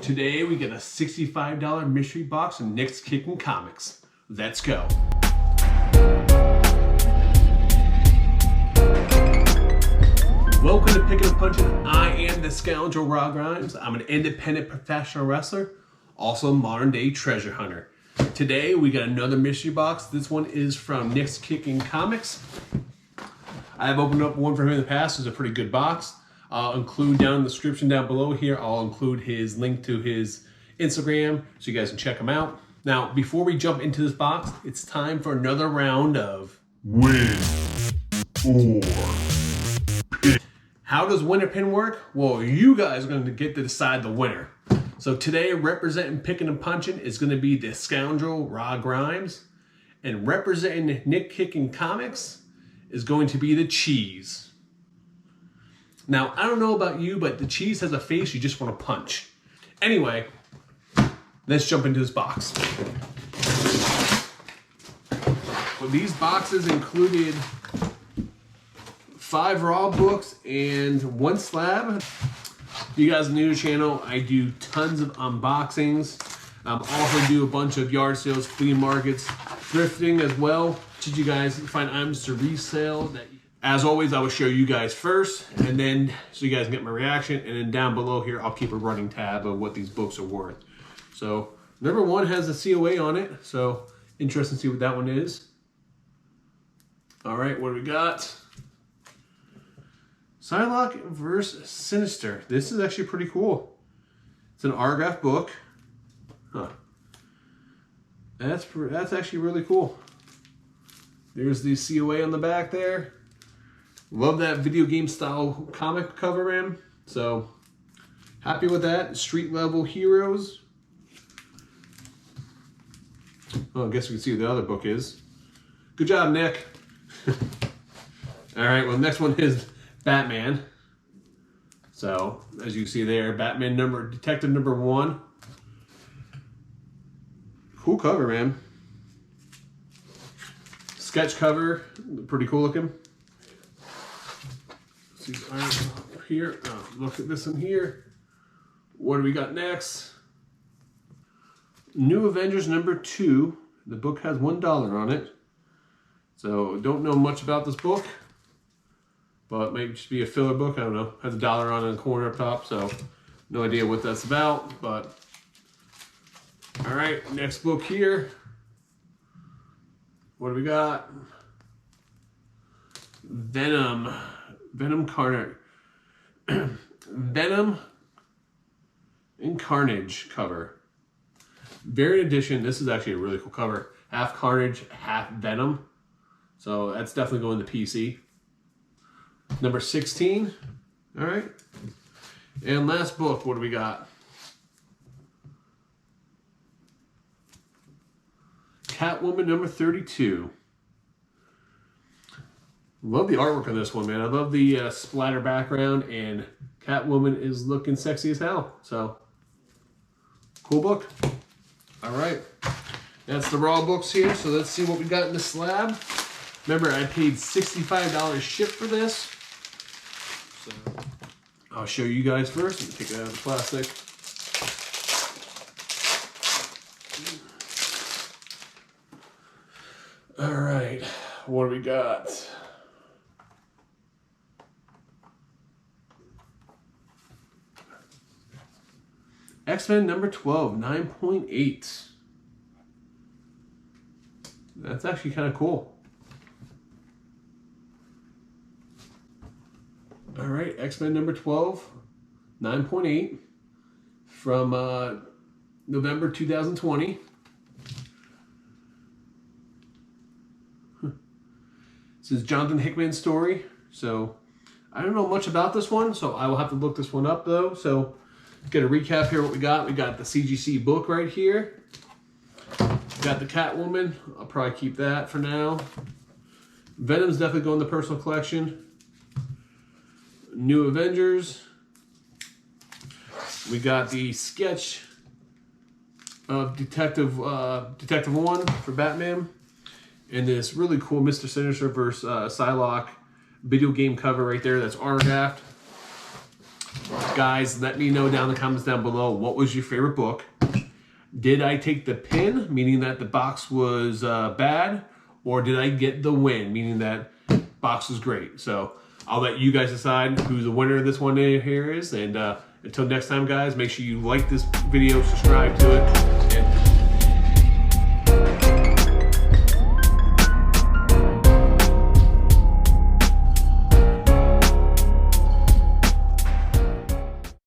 Today we get a $65 mystery box of Nick's Kicking Comics. Let's go. Welcome to Picking and Punching. I am the Scoundrel Rob Grimes. I'm an independent professional wrestler, also a modern day treasure hunter. Today we got another mystery box. This one is from Nick's Kicking Comics. I've opened up one for him in the past. It's a pretty good box. I'll include down in the description down below here, I'll include his link to his Instagram so you guys can check him out. Now, before we jump into this box, it's time for another round of Win or Pin. How does win or pin work? Well, you guys are going to get to decide the winner. So today, representing Picking and Punching is going to be the Scoundrel Rob Grimes. And representing Nick Kicking Comics is going to be the Cheese. Now, I don't know about you, but the Cheese has a face you just want to punch. Anyway, let's jump into this box. Well, these boxes included 5 raw books and 1 slab. If you guys are new to the channel, I do tons of unboxings. Also do a bunch of yard sales, flea markets, thrifting as well. Should you guys find items to resell that as always, I will show you guys first, and then so you guys can get my reaction, and then down below here, I'll keep a running tab of what these books are worth. So, number 1 has a COA on it, so interesting to see what that one is. All right, what do we got? Psylocke versus Sinister. This is actually pretty cool. It's an autograph book. Huh. That's actually really cool. There's the COA on the back there. Love that video game style comic cover, man. So, happy with that. Street level heroes. Oh, I guess we can see what the other book is. Good job, Nick. All right, well, the next one is Batman. So, as you see there, Batman Detective Number 1. Cool cover, man. Sketch cover, pretty cool looking. Here, look at this one here. What do we got next? New Avengers Number 2. The book has $1 on it. So don't know much about this book, but it might just be a filler book. I don't know. Has $1 on it in the corner up top, so no idea what that's about. But all right, next book here. What do we got? Venom Carnage. Venom and Carnage cover. Variant edition. This is actually a really cool cover. Half Carnage, half Venom. So that's definitely going to PC. Number 16. All right. And last book, what do we got? Catwoman Number 32. Love the artwork on this one, man. I love the splatter background, and Catwoman is looking sexy as hell. So, cool book. All right. That's the raw books here. So let's see what we got in the slab. Remember, I paid $65 ship for this. So I'll show you guys first. Let me take it out of the plastic. All right. What do we got? X-Men number 12, 9.8. That's actually kind of cool. All right, X-Men number 12, 9.8 from November 2020. This is Jonathan Hickman's story. So I don't know much about this one, so I will have to look this one up though. So get a recap here what we got. We got the CGC book right here. We got the Catwoman. I'll probably keep that for now. Venom's definitely going in the personal collection. New Avengers. We got the sketch of Detective 1 for Batman. And this really cool Mr. Sinister versus Psylocke video game cover right there. That's autographed. Guys, let me know down in the comments down below, what was your favorite book? Did I take the pin, meaning that the box was bad? Or did I get the win, meaning that box was great? So I'll let you guys decide who the winner of this one here is. And until next time, guys, make sure you like this video, subscribe to it.